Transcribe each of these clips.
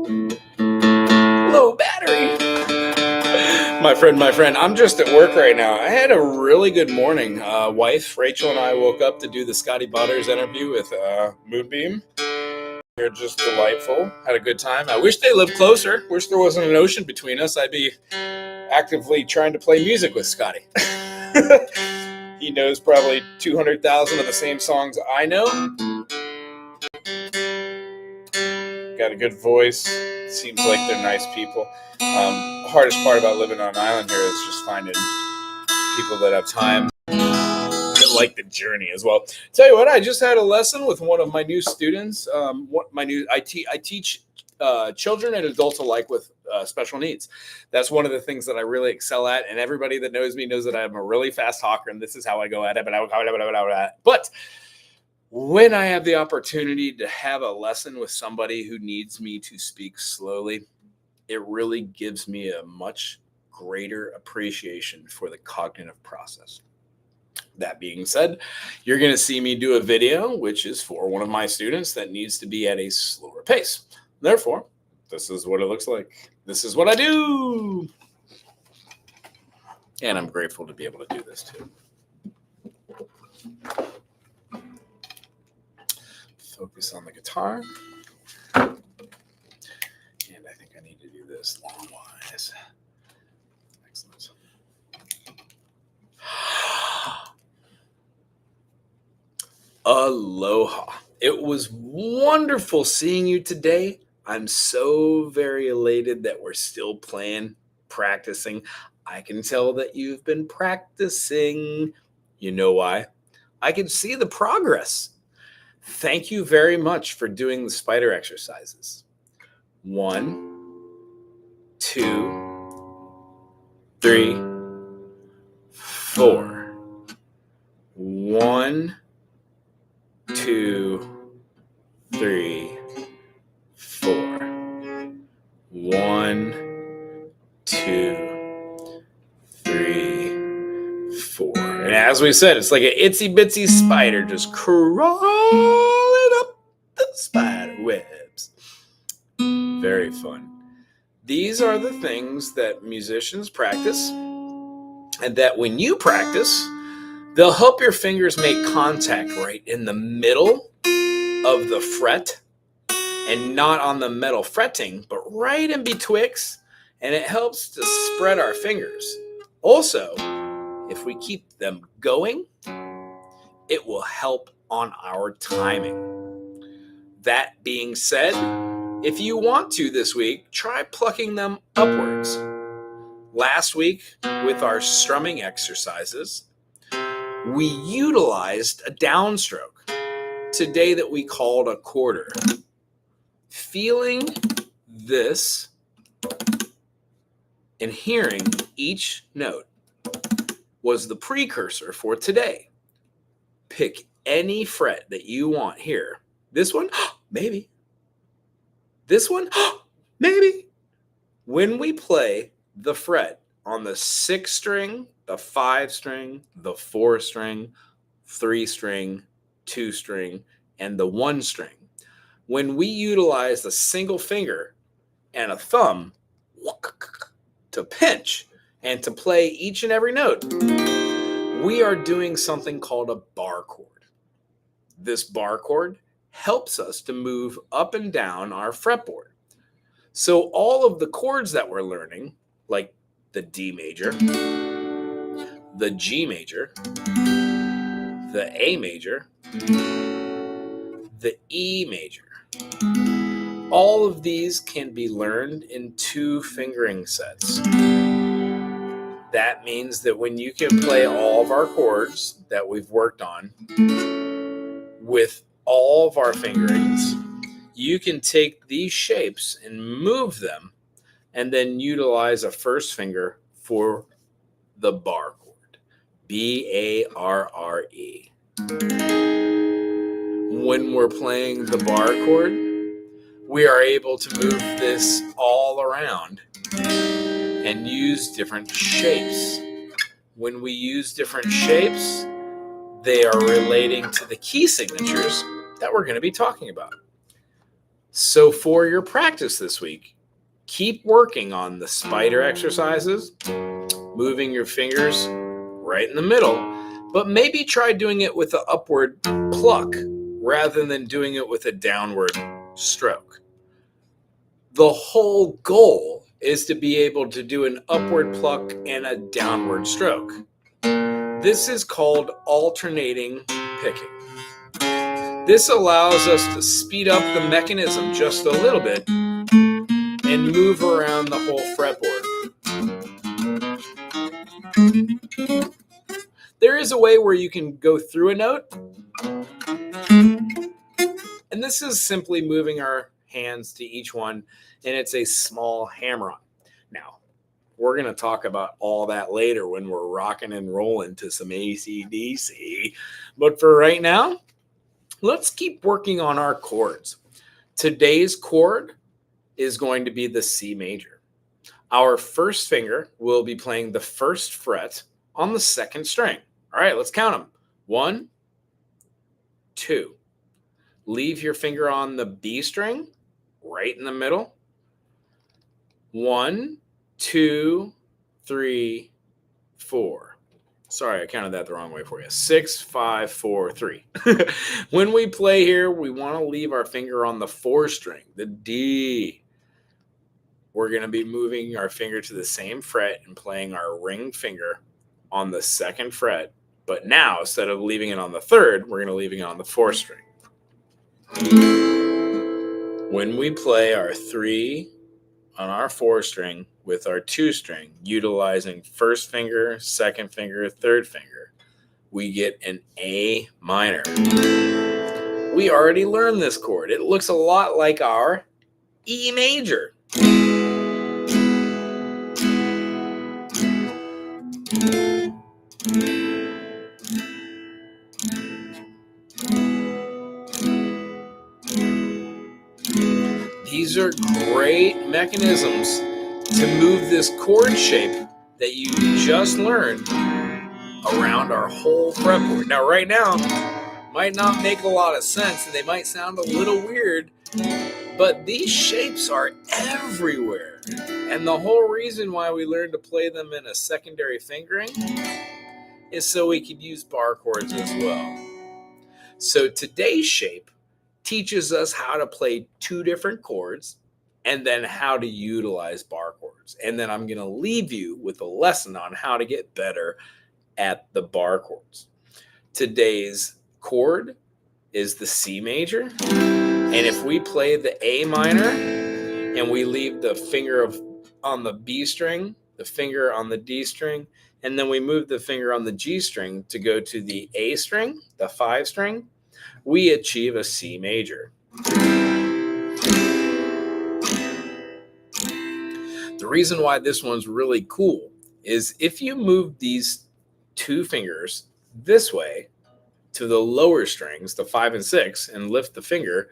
Low battery. My friend, I'm just at work right now. I had a really good morning. Wife, Rachel, and I woke up to do the Scotty Butters interview with Moonbeam. They're just delightful. Had a good time. I wish they lived closer. Wish there wasn't an ocean between us. I'd be actively trying to play music with Scotty. He knows probably 200,000 of the same songs I know. Got a good voice. Seems like they're nice people. Hardest part about living on an island here is just finding people that have time, that like the journey as well. Tell you what, I just had a lesson with one of my new students. I teach children and adults alike with special needs. That's one of the things that I really excel at, and everybody that knows me knows that I'm a really fast talker, and this is how I go at it. But when I have the opportunity to have a lesson with somebody who needs me to speak slowly, it really gives me a much greater appreciation for the cognitive process. That being said, you're going to see me do a video, which is for one of my students that needs to be at a slower pace. Therefore, this is what it looks like. This is what I do. And I'm grateful to be able to do this too. Focus on the guitar. And I think I need to do this long-wise. Excellent. Aloha. It was wonderful seeing you today. I'm so very elated that we're still playing, practicing. I can tell that you've been practicing. You know why? I can see the progress. Thank you very much for doing the spider exercises. 1, 2, 3, 4. 1, 2, 3, 4. 1, 2, 3, 4. And as we said, it's like an itsy bitsy spider just crawling up the spider webs. Very fun. These are the things that musicians practice, and that when you practice, they'll help your fingers make contact right in the middle of the fret, and not on the metal fretting, but right in betwixt, and it helps to spread our fingers. Also, if we keep them going, it will help on our timing. That being said, if you want to this week, try plucking them upwards. Last week, with our strumming exercises, we utilized a downstroke today that we called a quarter. Feeling this and hearing each note was the precursor for today. Pick any fret that you want here. This one, maybe. This one, maybe. When we play the fret on the 6 string, the 5 string, the 4 string, 3 string, 2 string, and the 1 string, when we utilize a single finger and a thumb to pinch and to play each and every note, we are doing something called a bar chord. This bar chord helps us to move up and down our fretboard. So all of the chords that we're learning, like the D major, the G major, the A major, the E major, all of these can be learned in 2 fingering sets. That means that when you can play all of our chords that we've worked on with all of our fingerings, you can take these shapes and move them and then utilize a first finger for the bar chord. B-A-R-R-E. When we're playing the bar chord, we are able to move this all around and use different shapes. When we use different shapes, they are relating to the key signatures that we're going to be talking about. So for your practice this week, keep working on the spider exercises, moving your fingers right in the middle, but maybe try doing it with an upward pluck rather than doing it with a downward stroke. The whole goal is to be able to do an upward pluck and a downward stroke. This is called alternating picking. This allows us to speed up the mechanism just a little bit and move around the whole fretboard. There is a way where you can go through a note, and this is simply moving our hands to each one, and it's a small hammer-on. Now, we're going to talk about all that later when we're rocking and rolling to some AC/DC. But for right now, let's keep working on our chords. Today's chord is going to be the C major. Our first finger will be playing the first fret on the second string. All right, let's count them. 1, 2. Leave your finger on the B string, right in the middle. 1, 2, 3, 4. Sorry, I counted that the wrong way for you. 6, 5, 4, 3. When we play here, we want to leave our finger on the 4 string, the D. We're going to be moving our finger to the same fret and playing our ring finger on the second fret. But now, instead of leaving it on the 3rd, we're going to leave it on the 4th string. When we play our 3 on our 4 string with our 2 string, utilizing first finger, second finger, third finger, we get an A minor. We already learned this chord. It looks a lot like our E major. These are great mechanisms to move this chord shape that you just learned around our whole fretboard. Now, right now, might not make a lot of sense and they might sound a little weird, but these shapes are everywhere. And the whole reason why we learned to play them in a secondary fingering is so we could use bar chords as well. So today's shape teaches us how to play 2 different chords and then how to utilize bar chords. And then I'm going to leave you with a lesson on how to get better at the bar chords. Today's chord is the C major. And if we play the A minor and we leave the finger on the B string, the finger on the D string, and then we move the finger on the G string to go to the A string, the 5 string, we achieve a C major. The reason why this one's really cool is if you move these 2 fingers this way to the lower strings, the 5 and 6, and lift the finger,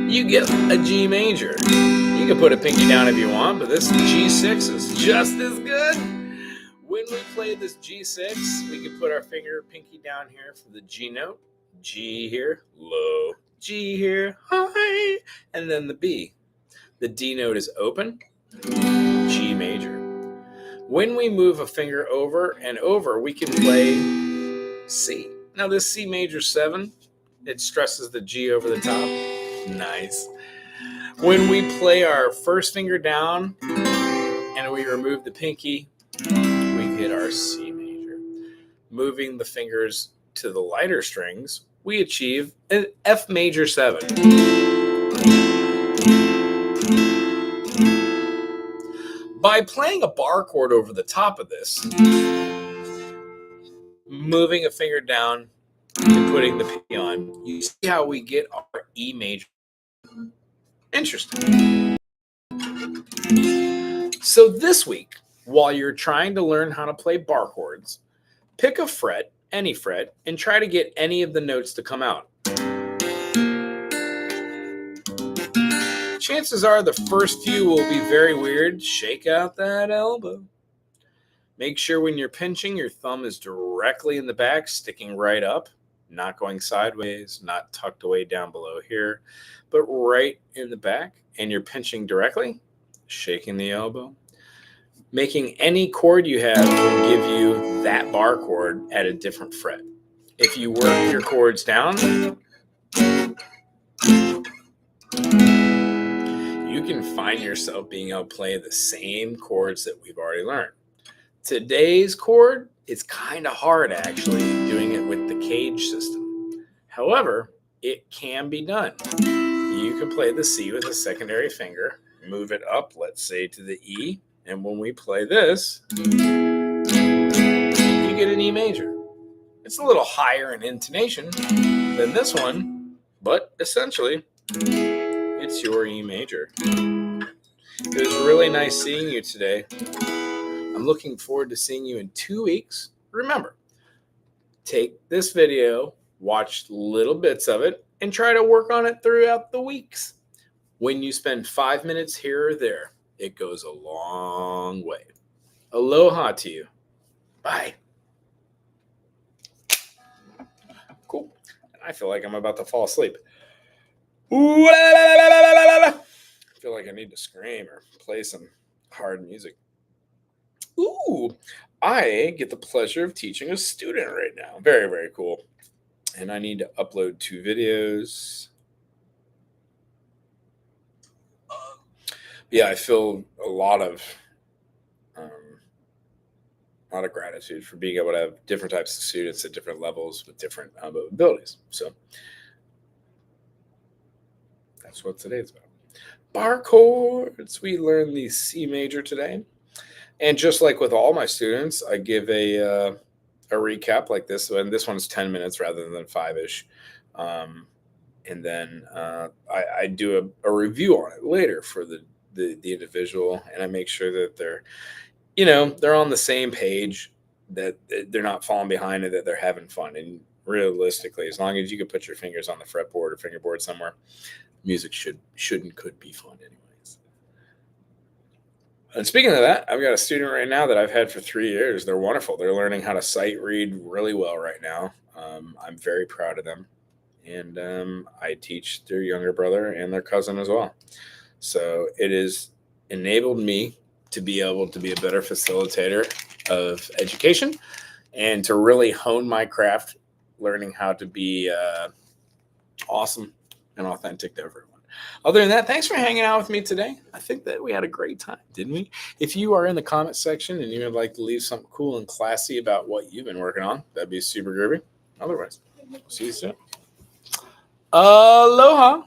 you get a G major. You can put a pinky down if you want, but this G6 is just as good. When we play this G6, we can put our finger pinky down here for the G note, G here, low, G here, high, and then the B. The D note is open, G major. When we move a finger over and over, we can play C. Now this C major 7, it stresses the G over the top. Nice. When we play our first finger down and we remove the pinky, we get our C major. Moving the fingers to the lighter strings, we achieve an F major 7. By playing a bar chord over the top of this, moving a finger down and putting the pinky on, you see how we get our E major. Interesting. So this week, while you're trying to learn how to play bar chords, pick a fret, any fret, and try to get any of the notes to come out. Chances are the first few will be very weird. Shake out that elbow. Make sure when you're pinching, your thumb is directly in the back, sticking right up. not going sideways, not tucked away down below here, but right in the back. And you're pinching directly, shaking the elbow. Making any chord you have will give you that bar chord at a different fret. If you work your chords down, you can find yourself being able to play the same chords that we've already learned. Today's chord is kind of hard, actually, doing it with the cage system. However, it can be done. You can play the C with a secondary finger, move it up, let's say, to the E, and when we play this, you get an E major. It's a little higher in intonation than this one, but essentially, it's your E major. It was really nice seeing you today. I'm looking forward to seeing you in 2 weeks. Remember, take this video, watch little bits of it, and try to work on it throughout the weeks. When you spend 5 minutes here or there, it goes a long way. Aloha to you. Bye. Cool. I feel like I'm about to fall asleep. I feel like I need to scream or play some hard music. Ooh, I get the pleasure of teaching a student right now. Very, very cool. And I need to upload 2 videos. Yeah, I feel a lot of gratitude for being able to have different types of students at different levels with different abilities. So that's what today's about. Bar chords. We learned the C major today. And just like with all my students, I give a recap like this. And this one's 10 minutes rather than 5-ish. And then I do a review on it later for the individual. And I make sure that they're on the same page, that they're not falling behind, and that they're having fun. And realistically, as long as you can put your fingers on the fretboard or fingerboard somewhere, music could be fun anyways. And speaking of that, I've got a student right now that I've had for 3 years. They're wonderful. They're learning how to sight read really well right now. I'm very proud of them. And I teach their younger brother and their cousin as well. So it has enabled me to be able to be a better facilitator of education and to really hone my craft, learning how to be awesome and authentic to everyone. Other than that, thanks for hanging out with me today. I think that we had a great time, didn't we? If you are in the comment section and you would like to leave something cool and classy about what you've been working on, that'd be super groovy. Otherwise, see you soon. Aloha.